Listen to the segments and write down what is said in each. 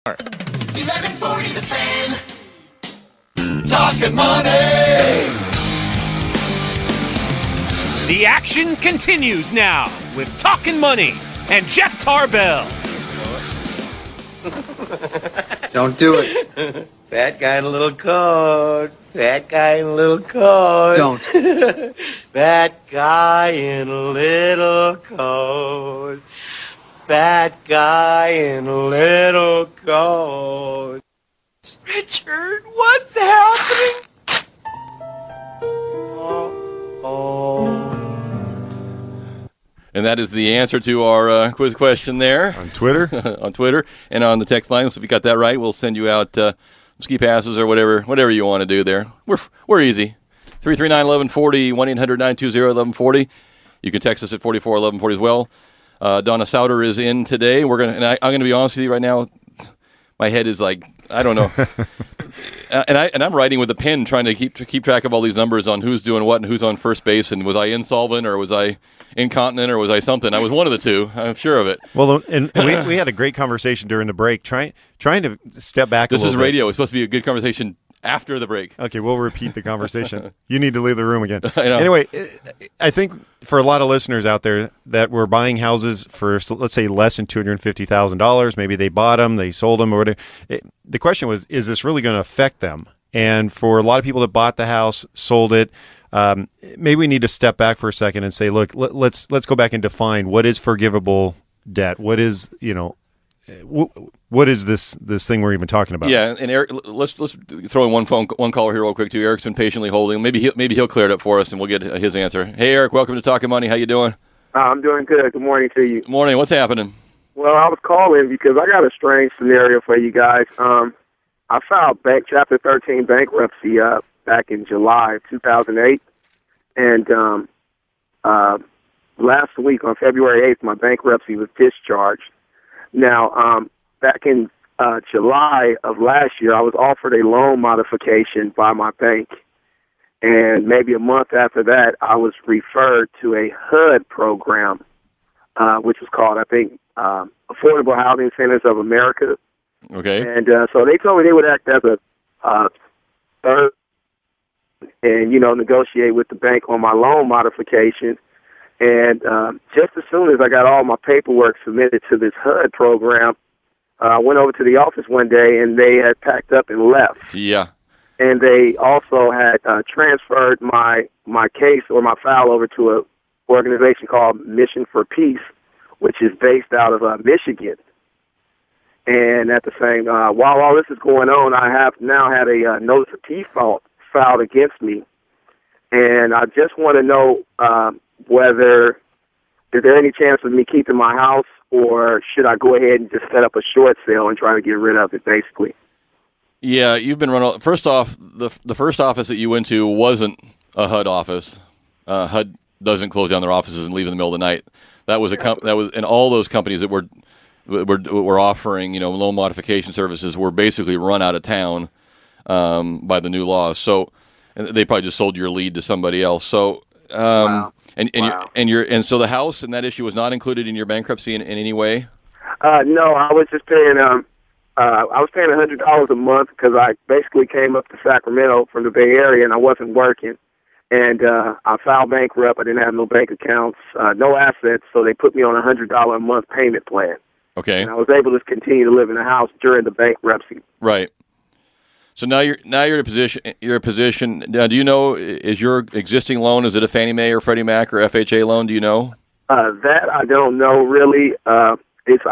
1140 The Fan. Talkin Money. The action continues now with Talkin Money and Jeff Tarbell. Don't do it. Fat guy in a little coat. Fat guy in a little coat. Don't. Fat guy in a little coat. Fat guy in a little coat. Richard, what's happening? And that is the answer to our quiz question there. On Twitter? On Twitter and on the text line. So if you got that right, we'll send you out ski passes or whatever you want to do there. We're easy. 339-1140, 1-800-920-1140. You can text us at 44-1140 as well. Donna Souter is in today. I'm going to be honest with you right now. My head is like, I don't know. and I'm writing with a pen trying to keep track of all these numbers on who's doing what and who's on first base, and was I insolvent or was I incontinent or was I something? I was one of the two. I'm sure of it. Well, and we had a great conversation during the break, trying to step back. This is radio. It's supposed to be a good conversation after the break. Okay, we'll repeat the conversation. You need to leave the room again. I know. Anyway, I think for a lot of listeners out there that were buying houses for, let's say, less than $250,000, maybe they bought them, they sold them, or whatever. The question was, is this really going to affect them? And for a lot of people that bought the house, sold it, maybe we need to step back for a second and say, look, let's go back and define what is forgivable debt. What is, what is this thing we're even talking about? Yeah, and Eric, let's throw in one caller here real quick too. Eric's been patiently holding. Maybe he'll clear it up for us, and we'll get his answer. Hey, Eric, welcome to Talkin Money. How you doing? I'm doing good. Good morning to you. Morning. What's happening? Well, I was calling because I got a strange scenario for you guys. I filed Chapter 13 bankruptcy back in July of 2008, and last week on February 8th, my bankruptcy was discharged. Now, back in July of last year, I was offered a loan modification by my bank. And maybe a month after that, I was referred to a HUD program, which was called, I think, Affordable Housing Centers of America. Okay. And so they told me they would act as a third and, negotiate with the bank on my loan modification. And just as soon as I got all my paperwork submitted to this HUD program, I went over to the office one day, and they had packed up and left. Yeah. And they also had transferred my case or my file over to an organization called Mission for Peace, which is based out of Michigan. And at the same, while all this is going on, I have now had a notice of default filed against me. And I just want to know whether is there any chance of me keeping my house, or should I go ahead and just set up a short sale and try to get rid of it, basically? Yeah, you've been run. First off, the first office that you went to wasn't a HUD office. HUD doesn't close down their offices and leave in the middle of the night. That was and all those companies that were offering loan modification services were basically run out of town by the new laws. So and they probably just sold your lead to somebody else. So Wow. And so the house and that issue was not included in your bankruptcy in any way? No, I was just paying. I was paying $100 a month because I basically came up to Sacramento from the Bay Area and I wasn't working. And I filed bankrupt. I didn't have no bank accounts, no assets, so they put me on a $100 a month payment plan. Okay. And I was able to continue to live in the house during the bankruptcy. Right. So now you're in a position. Now, do you know, is your existing loan, is it a Fannie Mae or Freddie Mac or FHA loan? Do you know? That I don't know really. I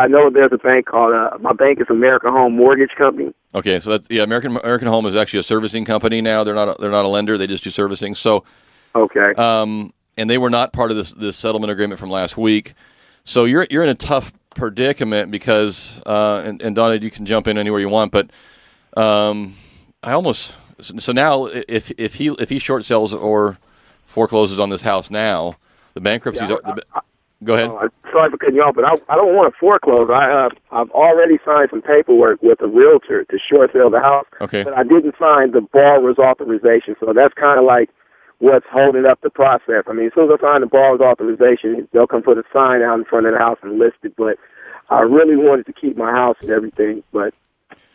know there's a bank called my bank is American Home Mortgage Company. Okay, so that's American Home is actually a servicing company now. They're not a lender. They just do servicing. So okay. And they were not part of this settlement agreement from last week. So you're in a tough predicament because and Donna, you can jump in anywhere you want, but now if he short sells or forecloses on this house now, the bankruptcies go ahead. Sorry for cutting you off, but I don't want to foreclose. I've already signed some paperwork with a realtor to short sell the house. Okay. But I didn't sign the borrower's authorization, so that's kind of like what's holding up the process. I mean, as soon as I sign the borrower's authorization, they'll come put a sign out in front of the house and list it. But I really wanted to keep my house and everything, but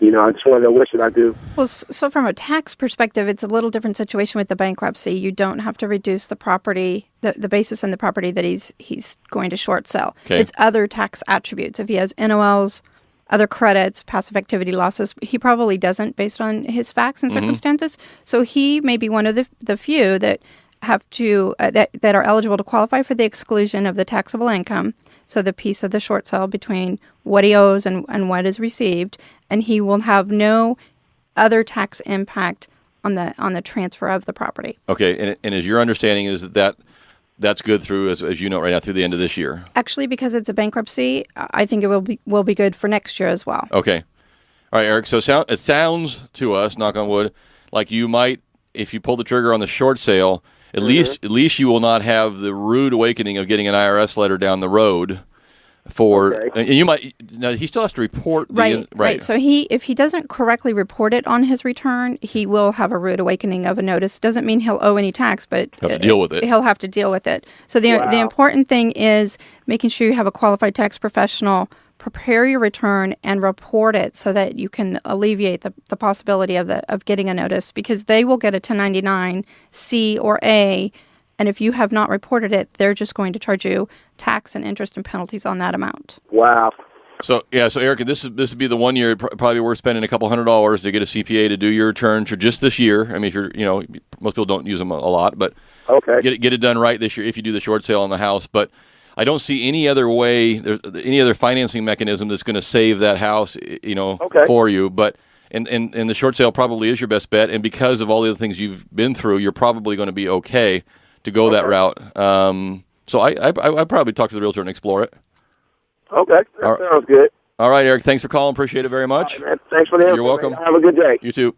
I just want to know what should I do. Well, so from a tax perspective, it's a little different situation with the bankruptcy. You don't have to reduce the property, the basis in the property that he's going to short sell. Okay. It's other tax attributes. If he has NOLs, other credits, passive activity losses, he probably doesn't based on his facts and circumstances. So he may be one of the few that have to that are eligible to qualify for the exclusion of the taxable income. So the piece of the short sale between what he owes and what is received, and he will have no other tax impact on the transfer of the property. Okay, and as your understanding is that's good through, as you know right now, through the end of this year. Actually, because it's a bankruptcy, I think it will be good for next year as well. Okay. All right, Eric. So it sounds to us, knock on wood, like you might, if you pull the trigger on the short sale, at least you will not have the rude awakening of getting an IRS letter down the road. And you might. Now he still has to report. Right. So if he doesn't correctly report it on his return, he will have a rude awakening of a notice. Doesn't mean he'll owe any tax, but he'll have to deal with it. He'll have to deal with it. So the important thing is making sure you have a qualified tax professional prepare your return and report it so that you can alleviate the possibility of getting a notice, because they will get a 1099 C or A, and if you have not reported it, they're just going to charge you tax and interest and penalties on that amount. Wow. So Erica, this would be the 1 year probably worth spending a couple $100 to get a CPA to do your return for just this year. I mean, if you're most people don't use them a lot, but get it done right this year if you do the short sale on the house. But I don't see any other way, any other financing mechanism that's going to save that house, for you. But and the short sale probably is your best bet. And because of all the other things you've been through, you're probably going to be okay to go that route. So I probably talk to the realtor and explore it. Okay, that sounds good. All right, Eric. Thanks for calling. Appreciate it very much. Right, thanks for the info. You're welcome. Man. Have a good day. You too.